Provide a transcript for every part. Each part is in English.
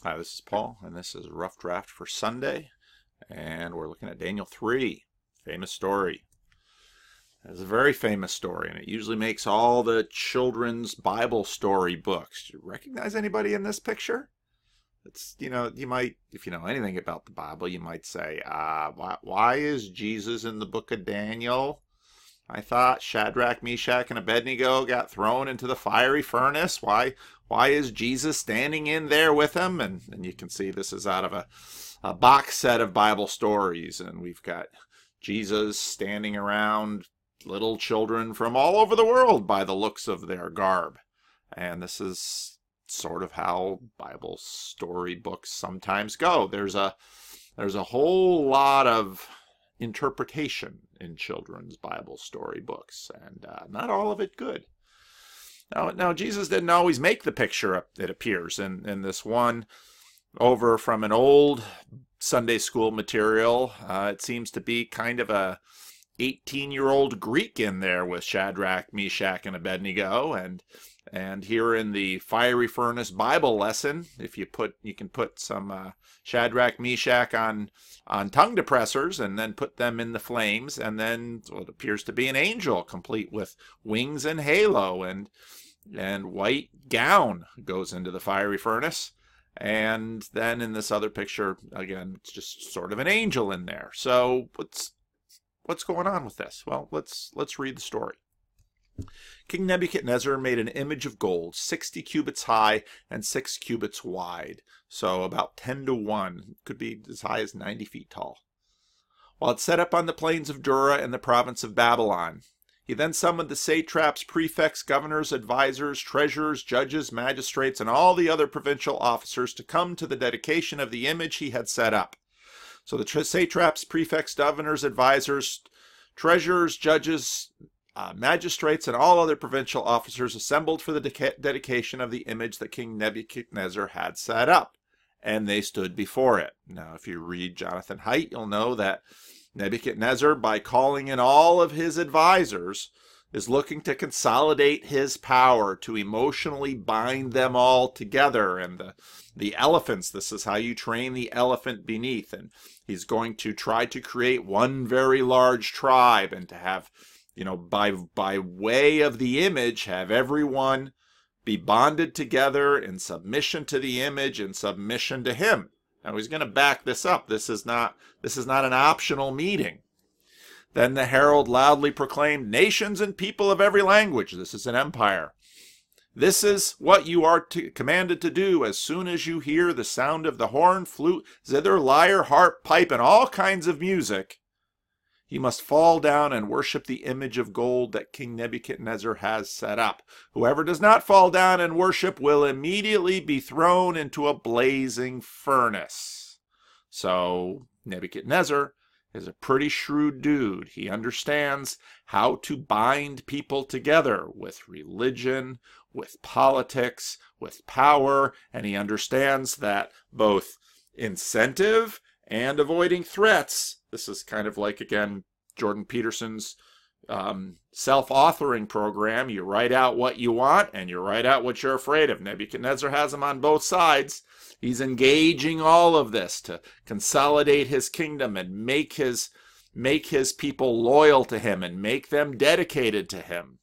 Hi, this is Paul, and this is a rough draft for Sunday, and we're looking at Daniel 3, famous story. It's a very famous story, and it usually makes all the children's Bible story books. Do you recognize anybody in this picture? It's, you might, if you know anything about the Bible, you might say, why is Jesus in the book of Daniel? I thought Shadrach, Meshach, and Abednego got thrown into the fiery furnace. Why is Jesus standing in there with them? And you can see this is out of a box set of Bible stories. And we've got Jesus standing around little children from all over the world by the looks of their garb. And this is sort of how Bible story books sometimes go. There's a whole lot of interpretation in children's Bible story books, and not all of it good. Now Jesus didn't always make the picture, it appears, in this one over from an old Sunday school material. It seems to be kind of a 18-year-old Greek in there with Shadrach, Meshach, and Abednego, and here in the fiery furnace Bible lesson, you can put some Shadrach, Meshach on tongue depressors and then put them in the flames, and then what appears to be an angel complete with wings and halo and white gown goes into the fiery furnace. And then in this other picture, again, it's just sort of an angel in there. So what's going on with this? Well, let's read the story. King Nebuchadnezzar made an image of gold, 60 cubits high and 6 cubits wide, so about 10 to 1, could be as high as 90 feet tall. While it set up on the plains of Dura in the province of Babylon, he then summoned the satraps, prefects, governors, advisors, treasurers, judges, magistrates, and all the other provincial officers to come to the dedication of the image he had set up. So the satraps, prefects, governors, advisors, treasurers, judges, magistrates, and all other provincial officers assembled for the dedication of the image that King Nebuchadnezzar had set up, and they stood before it. Now, if you read Jonathan Haidt, you'll know that Nebuchadnezzar, by calling in all of his advisors, is looking to consolidate his power, to emotionally bind them all together. And the elephants, this is how you train the elephant beneath. And he's going to try to create one very large tribe and to have, by way of the image, have everyone be bonded together in submission to the image and submission to him. Now he's going to back this up. This is not an optional meeting. Then the herald loudly proclaimed, "Nations and people of every language," this is an empire, "this is what you are commanded to do as soon as you hear the sound of the horn, flute, zither, lyre, harp, pipe, and all kinds of music. You must fall down and worship the image of gold that King Nebuchadnezzar has set up. Whoever does not fall down and worship will immediately be thrown into a blazing furnace." So Nebuchadnezzar is a pretty shrewd dude. He understands how to bind people together with religion, with politics, with power, and he understands that both incentive and avoiding threats. This is kind of like, again, Jordan Peterson's self-authoring program. You write out what you want and you write out what you're afraid of. Nebuchadnezzar has them on both sides. He's engaging all of this to consolidate his kingdom and make his people loyal to him and make them dedicated to him.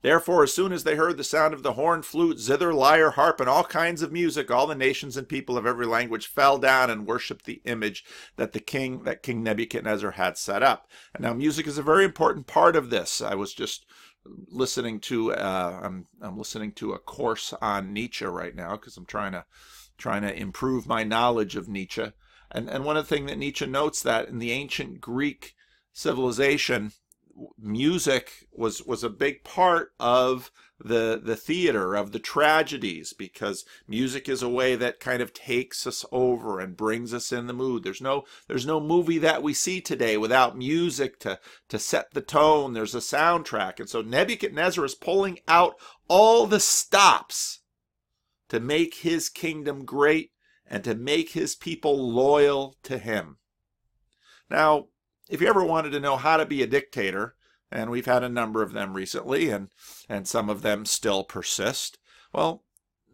Therefore, as soon as they heard the sound of the horn, flute, zither, lyre, harp, and all kinds of music, all the nations and people of every language fell down and worshipped the image that King Nebuchadnezzar had set up. And now music is a very important part of this. I was just listening to I'm listening to a course on Nietzsche right now because I'm trying to improve my knowledge of Nietzsche. And one of the things that Nietzsche notes, that in the ancient Greek civilization, music was a big part of the theater, of the tragedies, because music is a way that kind of takes us over and brings us in the mood. There's no movie that we see today without music to set the tone. There's a soundtrack. And so Nebuchadnezzar is pulling out all the stops to make his kingdom great and to make his people loyal to him. Now, if you ever wanted to know how to be a dictator, and we've had a number of them recently, and some of them still persist, well,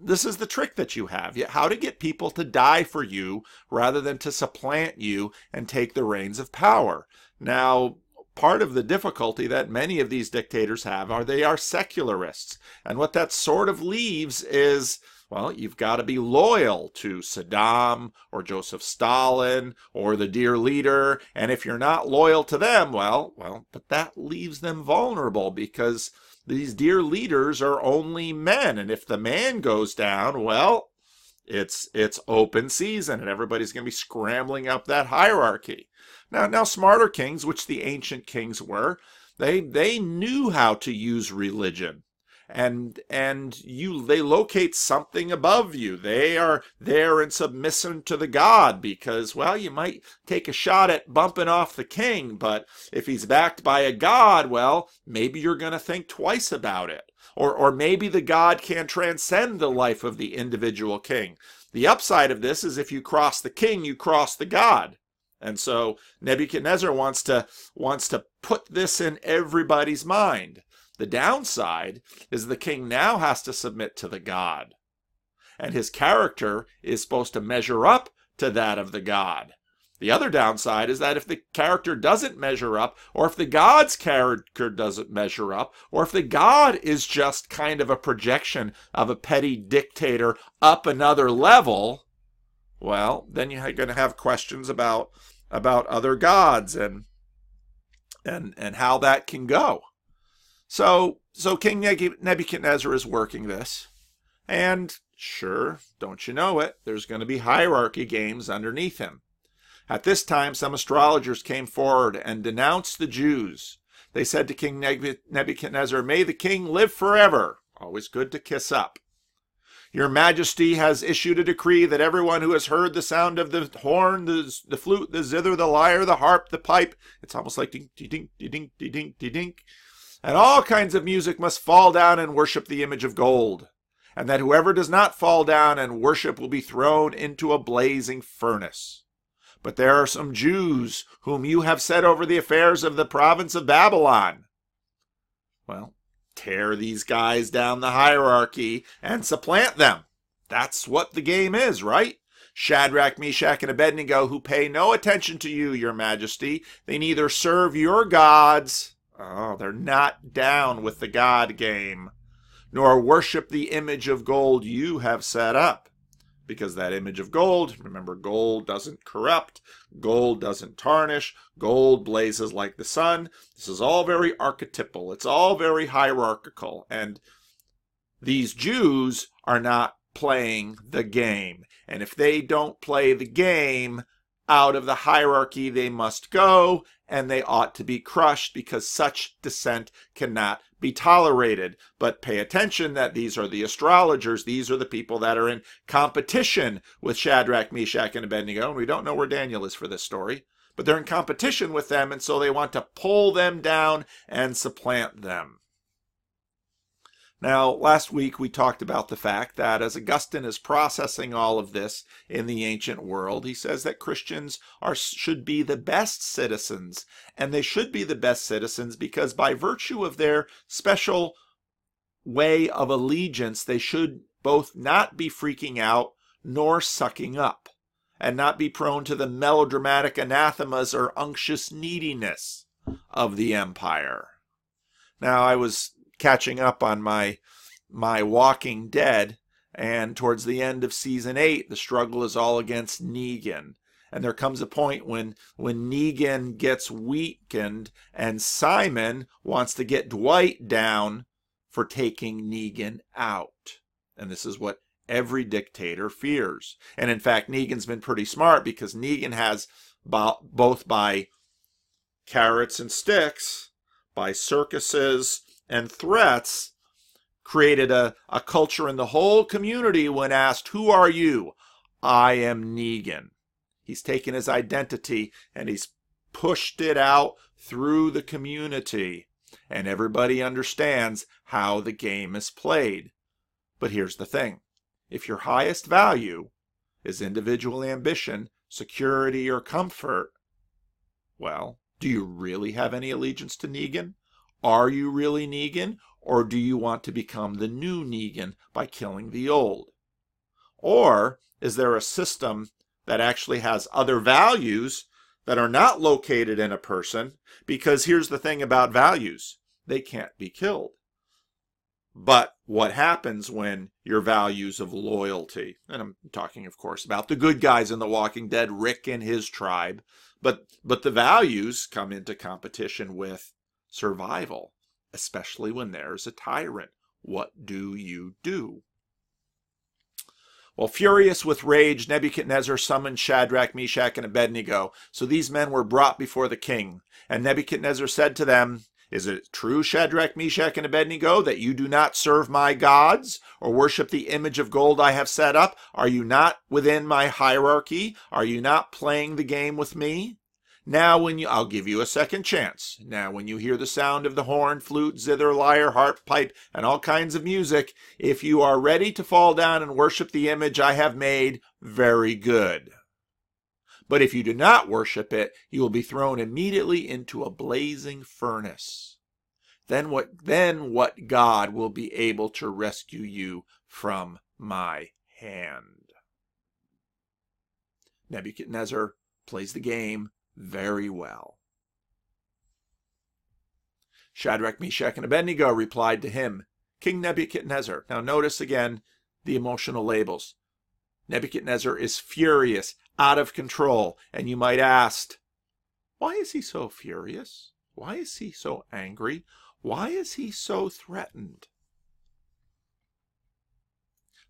this is the trick that you have. How to get people to die for you rather than to supplant you and take the reins of power. Now, part of the difficulty that many of these dictators have are they are secularists. And what that sort of leaves is, well, you've got to be loyal to Saddam or Joseph Stalin or the dear leader. And if you're not loyal to them, but that leaves them vulnerable because these dear leaders are only men. And if the man goes down, well, it's open season and everybody's going to be scrambling up that hierarchy. Now smarter kings, which the ancient kings were, they knew how to use religion. And they locate something above you. They are there in submission to the god because, well, you might take a shot at bumping off the king, but if he's backed by a god, well, maybe you're going to think twice about it. Or maybe the god can transcend the life of the individual king. The upside of this is if you cross the king, you cross the god. And so Nebuchadnezzar wants to put this in everybody's mind. The downside is the king now has to submit to the god. And his character is supposed to measure up to that of the god. The other downside is that if the character doesn't measure up, or if the god's character doesn't measure up, or if the god is just kind of a projection of a petty dictator up another level, well, then you're going to have questions about other gods and how that can go. So King Nebuchadnezzar is working this, and sure, don't you know it, there's going to be hierarchy games underneath him. At this time, some astrologers came forward and denounced the Jews. They said to King Nebuchadnezzar, "May the king live forever." Always good to kiss up. "Your Majesty has issued a decree that everyone who has heard the sound of the horn, the flute, the zither, the lyre, the harp, the pipe," it's almost like ding, ding, ding, ding, ding, ding, ding, "and all kinds of music must fall down and worship the image of gold, and that whoever does not fall down and worship will be thrown into a blazing furnace. But there are some Jews whom you have set over the affairs of the province of Babylon." Well, tear these guys down the hierarchy and supplant them. That's what the game is, right? Shadrach, Meshach, and Abednego, who pay no attention to you, your Majesty. They neither serve your gods, they're not down with the God game, nor worship the image of gold you have set up. Because that image of gold, remember, gold doesn't corrupt, gold doesn't tarnish, gold blazes like the sun. This is all very archetypal. It's all very hierarchical. And these Jews are not playing the game. And if they don't play the game, out of the hierarchy they must go, and they ought to be crushed because such dissent cannot be tolerated. But pay attention that these are the astrologers. These are the people that are in competition with Shadrach, Meshach, and Abednego. And we don't know where Daniel is for this story, but they're in competition with them, and so they want to pull them down and supplant them. Now, last week we talked about the fact that as Augustine is processing all of this in the ancient world, he says that Christians should be the best citizens, and they should be the best citizens because by virtue of their special way of allegiance, they should both not be freaking out nor sucking up, and not be prone to the melodramatic anathemas or unctuous neediness of the empire. Now, I was catching up on my Walking Dead, and towards the end of season 8, the struggle is all against Negan. And there comes a point when Negan gets weakened, and Simon wants to get Dwight down for taking Negan out. And this is what every dictator fears. And in fact, Negan's been pretty smart because Negan has, both by carrots and sticks, by circuses and threats, created a culture in the whole community when asked, "Who are you?" "I am Negan." He's taken his identity and he's pushed it out through the community, and everybody understands how the game is played. But here's the thing. If your highest value is individual ambition, security, or comfort, well, do you really have any allegiance to Negan? Are you really Negan? Or do you want to become the new Negan by killing the old? Or is there a system that actually has other values that are not located in a person? Because here's the thing about values. They can't be killed. But what happens when your values of loyalty, and I'm talking, of course, about the good guys in The Walking Dead, Rick and his tribe, but the values come into competition with survival, especially when there's a tyrant. What do you do? Well, furious with rage, Nebuchadnezzar summoned Shadrach, Meshach, and Abednego. So these men were brought before the king. And Nebuchadnezzar said to them, "Is it true, Shadrach, Meshach, and Abednego, that you do not serve my gods or worship the image of gold I have set up? Are you not within my hierarchy? Are you not playing the game with me? Now I'll give you a second chance. Now when you hear the sound of the horn, flute, zither, lyre, harp, pipe, and all kinds of music, if you are ready to fall down and worship the image I have made, very good. But if you do not worship it, you will be thrown immediately into a blazing furnace. Then what God will be able to rescue you from my hand?" Nebuchadnezzar plays the game very well. Shadrach, Meshach, and Abednego replied to him, "King Nebuchadnezzar." Now notice again the emotional labels. Nebuchadnezzar is furious, out of control, and you might ask, why is he so furious? Why is he so angry? Why is he so threatened?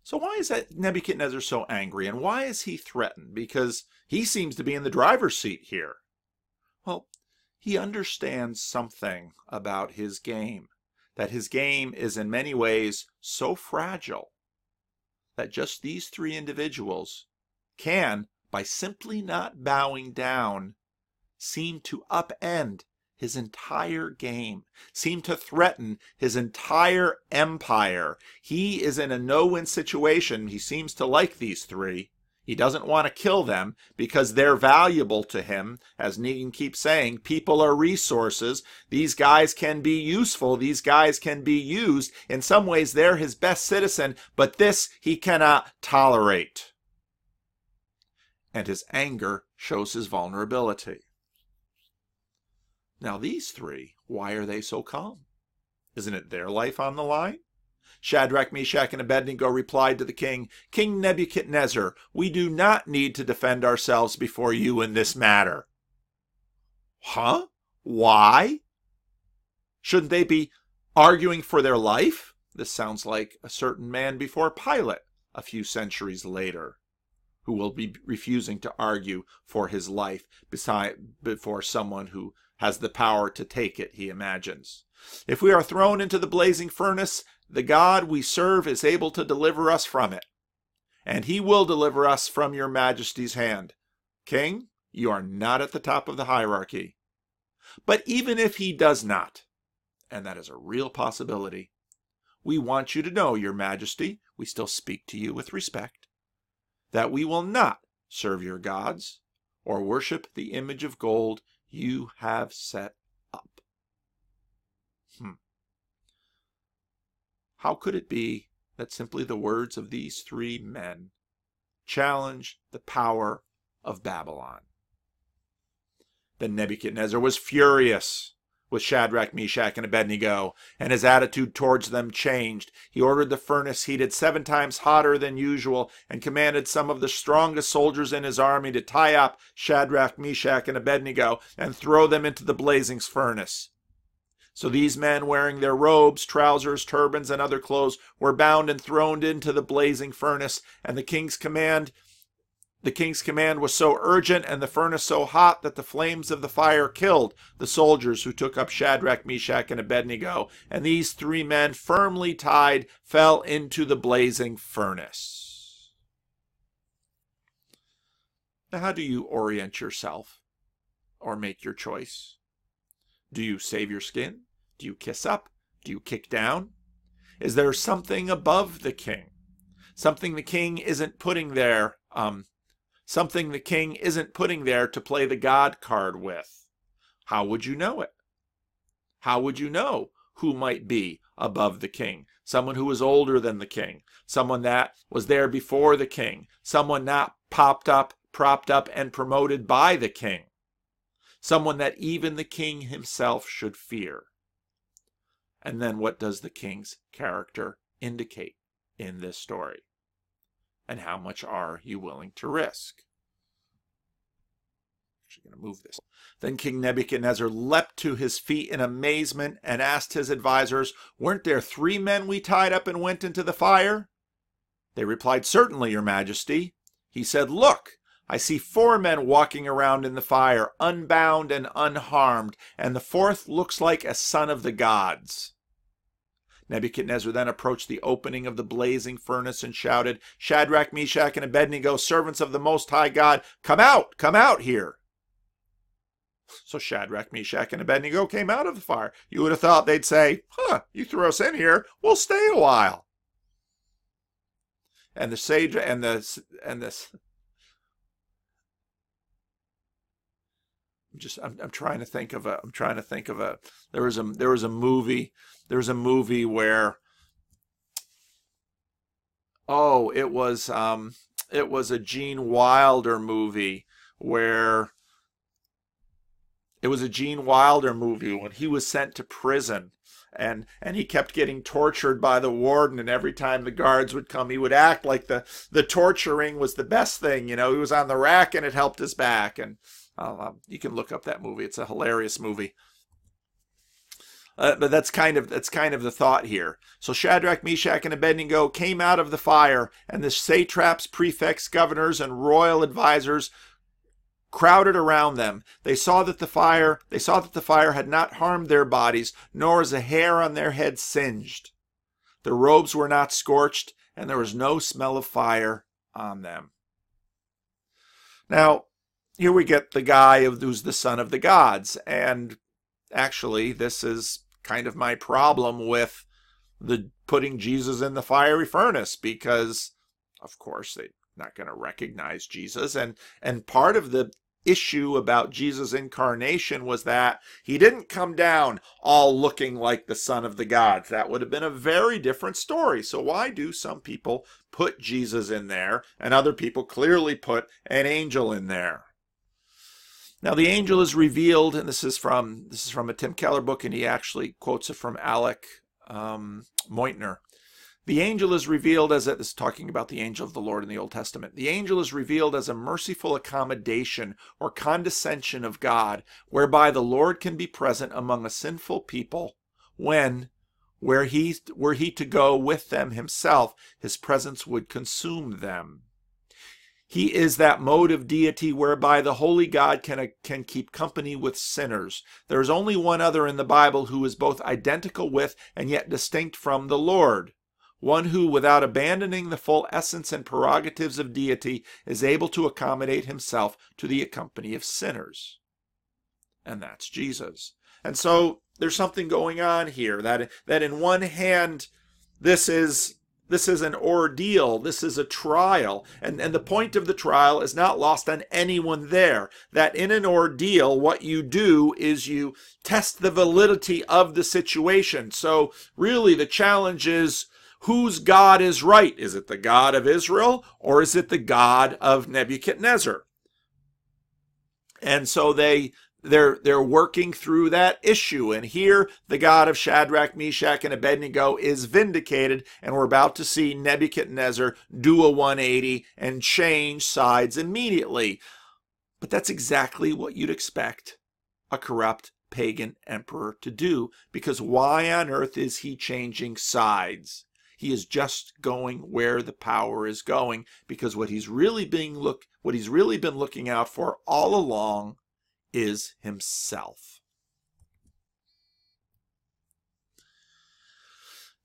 So why is that Nebuchadnezzar so angry, and why is he threatened? Because he seems to be in the driver's seat here. Well, he understands something about his game, that his game is in many ways so fragile that just these three individuals can, by simply not bowing down, seem to upend his entire game, seem to threaten his entire empire. He is in a no-win situation. He seems to like these three. He doesn't want to kill them because they're valuable to him. As Negan keeps saying, people are resources. These guys can be useful. These guys can be used. In some ways, they're his best citizen, but this he cannot tolerate. And his anger shows his vulnerability. Now these three, why are they so calm? Isn't it their life on the line? Shadrach, Meshach, and Abednego replied to the king, "King Nebuchadnezzar, we do not need to defend ourselves before you in this matter." Huh? Why? Shouldn't they be arguing for their life? This sounds like a certain man before Pilate a few centuries later, who will be refusing to argue for his life before someone who has the power to take it, he imagines. If we are thrown into the blazing furnace, the God we serve is able to deliver us from it, and he will deliver us from your majesty's hand. King, you are not at the top of the hierarchy. But even if he does not, and that is a real possibility, we want you to know, your majesty, we still speak to you with respect, that we will not serve your gods or worship the image of gold you have set up. How could it be that simply the words of these three men challenge the power of Babylon? Then Nebuchadnezzar was furious with Shadrach, Meshach, and Abednego, and his attitude towards them changed. He ordered the furnace heated 7 times hotter than usual and commanded some of the strongest soldiers in his army to tie up Shadrach, Meshach, and Abednego and throw them into the blazing furnace. So these men, wearing their robes, trousers, turbans, and other clothes, were bound and thrown into the blazing furnace, and the king's command was so urgent and the furnace so hot that the flames of the fire killed the soldiers who took up Shadrach, Meshach, and Abednego, and these 3 men, firmly tied, fell into the blazing furnace. Now, how do you orient yourself or make your choice? Do you save your skin? Do you kiss up? Do you kick down? Is there something above the king? Something the king isn't putting there, something the king isn't putting there to play the God card with? How would you know it? How would you know who might be above the king, someone who was older than the king, someone that was there before the king, someone not propped up and promoted by the king, someone that even the king himself should fear. And then what does the king's character indicate in this story? And how much are you willing to risk? Actually going to move this. Then King Nebuchadnezzar leapt to his feet in amazement and asked his advisors, "Weren't there 3 men we tied up and went into the fire?" They replied, "Certainly, your majesty." He said, "Look, I see 4 men walking around in the fire, unbound and unharmed, and the 4th looks like a son of the gods." Nebuchadnezzar then approached the opening of the blazing furnace and shouted, "Shadrach, Meshach, and Abednego, servants of the Most High God, come out here." So Shadrach, Meshach, and Abednego came out of the fire. You would have thought they'd say, "You threw us in here, we'll stay a while." And the sage and this I'm trying to think of a there was a movie where it was a Gene Wilder movie where when he was sent to prison and he kept getting tortured by the warden, and every time the guards would come he would act like the torturing was the best thing, he was on the rack and it helped his back. And you can look up that movie. It's a hilarious movie. But that's kind of the thought here. So Shadrach, Meshach, and Abednego came out of the fire, and the satraps, prefects, governors, and royal advisors crowded around them. They saw that the fire had not harmed their bodies, nor was a hair on their heads singed. Their robes were not scorched, and there was no smell of fire on them. Now, here we get the guy who's the son of the gods, and actually this is kind of my problem with the putting Jesus in the fiery furnace, because of course they're not going to recognize Jesus, and part of the issue about Jesus' incarnation was that he didn't come down all looking like the son of the gods. That would have been a very different story. So why do some people put Jesus in there and other people clearly put an angel in there? Now the angel is revealed, and this is from a Tim Keller book, and he actually quotes it from Alec Moitner. The angel is revealed this is talking about the angel of the Lord in the Old Testament. The angel is revealed as a merciful accommodation or condescension of God, whereby the Lord can be present among a sinful people were he to go with them himself, his presence would consume them. He is that mode of deity whereby the holy God can keep company with sinners. There is only one other in the Bible who is both identical with and yet distinct from the Lord. One who, without abandoning the full essence and prerogatives of deity, is able to accommodate himself to the company of sinners. And that's Jesus. And so there's something going on here that in one hand, this is an ordeal, this is a trial, and the point of the trial is not lost on anyone there, that in an ordeal what you do is you test the validity of the situation. So really the challenge is, whose God is right? Is it the God of Israel, or is it the God of Nebuchadnezzar? And so they're working through that issue, and here the God of Shadrach, Meshach, and Abednego is vindicated, and we're about to see Nebuchadnezzar do a 180 and change sides immediately. But that's exactly what you'd expect a corrupt pagan emperor to do, because why on earth is he changing sides? He is just going where the power is going, because what he's really been looking out for all along is himself.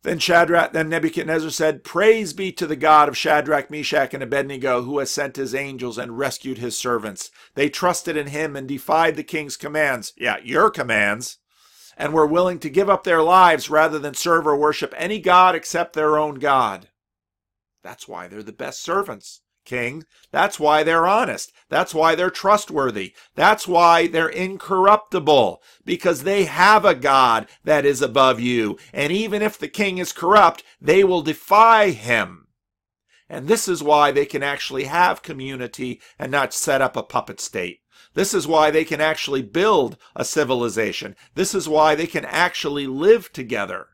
Then Nebuchadnezzar said, "Praise be to the God of Shadrach, Meshach, and Abednego, who has sent his angels and rescued his servants. They trusted in him and defied the king's commands," yeah, your commands, "and were willing to give up their lives rather than serve or worship any god except their own God." That's why they're the best servants. king. That's why they're honest. That's why they're trustworthy. That's why they're incorruptible, because they have a God that is above you. And even if the king is corrupt, they will defy him. And this is why they can actually have community and not set up a puppet state. This is why they can actually build a civilization. This is why they can actually live together.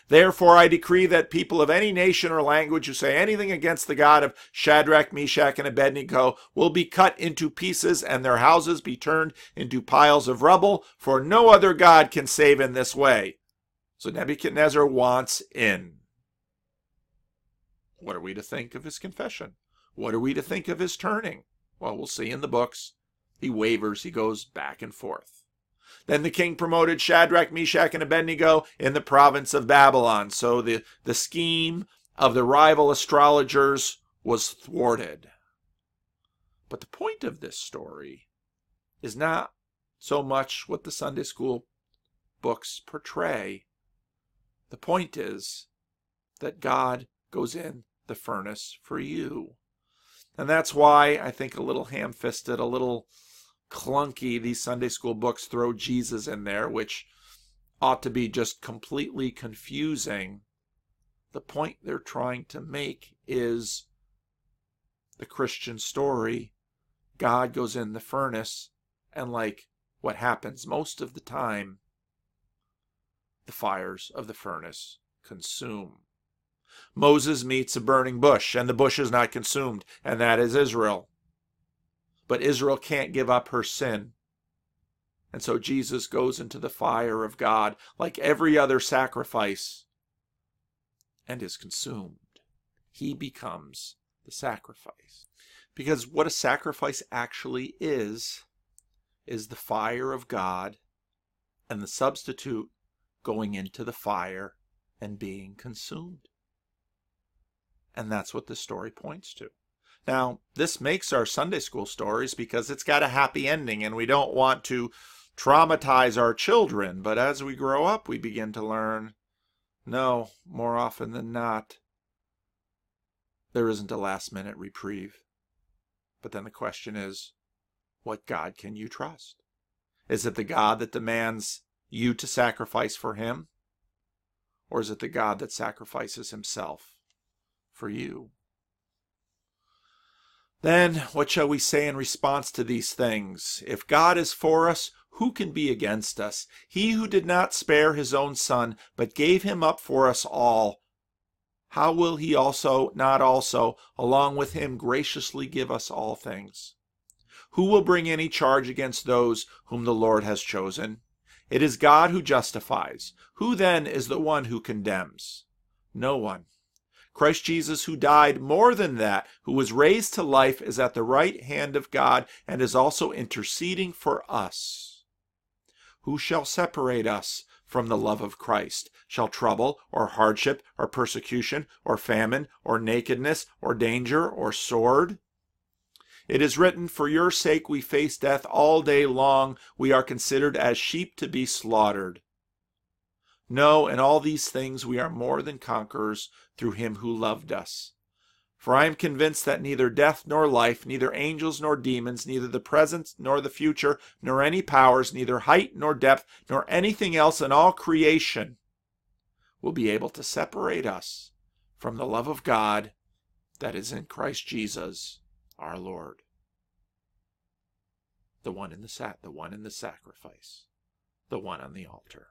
Therefore, I decree that people of any nation or language who say anything against the God of Shadrach, Meshach, and Abednego will be cut into pieces and their houses be turned into piles of rubble, for no other God can save in this way. So Nebuchadnezzar wants in. What are we to think of his confession? What are we to think of his turning? Well, we'll see in the books. He wavers, he goes back and forth. Then the king promoted Shadrach, Meshach, and Abednego in the province of Babylon. So the scheme of the rival astrologers was thwarted. But the point of this story is not so much what the Sunday school books portray. The point is that God goes in the furnace for you. And that's why I think a little ham-fisted, a little clunky, these Sunday school books throw Jesus in there, which ought to be just completely confusing. The point they're trying to make is the Christian story. God goes in the furnace, and like what happens most of the time, the fires of the furnace consume. Moses meets a burning bush, and the bush is not consumed, and that is Israel. But Israel can't give up her sin. And so Jesus goes into the fire of God like every other sacrifice and is consumed. He becomes the sacrifice. Because what a sacrifice actually is the fire of God and the substitute going into the fire and being consumed. And that's what this story points to. Now, this makes our Sunday school stories because it's got a happy ending, and we don't want to traumatize our children. But as we grow up, we begin to learn, no, more often than not, there isn't a last-minute reprieve. But then the question is, what God can you trust? Is it the God that demands you to sacrifice for him? Or is it the God that sacrifices himself for you? Then, what shall we say in response to these things? If God is for us, who can be against us? He who did not spare his own son, but gave him up for us all, how will he not also, along with him, graciously give us all things? Who will bring any charge against those whom the Lord has chosen? It is God who justifies. Who then is the one who condemns? No one. Christ Jesus, who died, more than that, who was raised to life, is at the right hand of God and is also interceding for us. Who shall separate us from the love of Christ? Shall trouble, or hardship, or persecution, or famine, or nakedness, or danger, or sword? It is written, for your sake we face death all day long. We are considered as sheep to be slaughtered. No, in all these things we are more than conquerors through him who loved us. For I am convinced that neither death nor life, neither angels nor demons, neither the present nor the future, nor any powers, neither height nor depth, nor anything else in all creation will be able to separate us from the love of God that is in Christ Jesus our Lord. The one in the sacrifice, the one on the altar.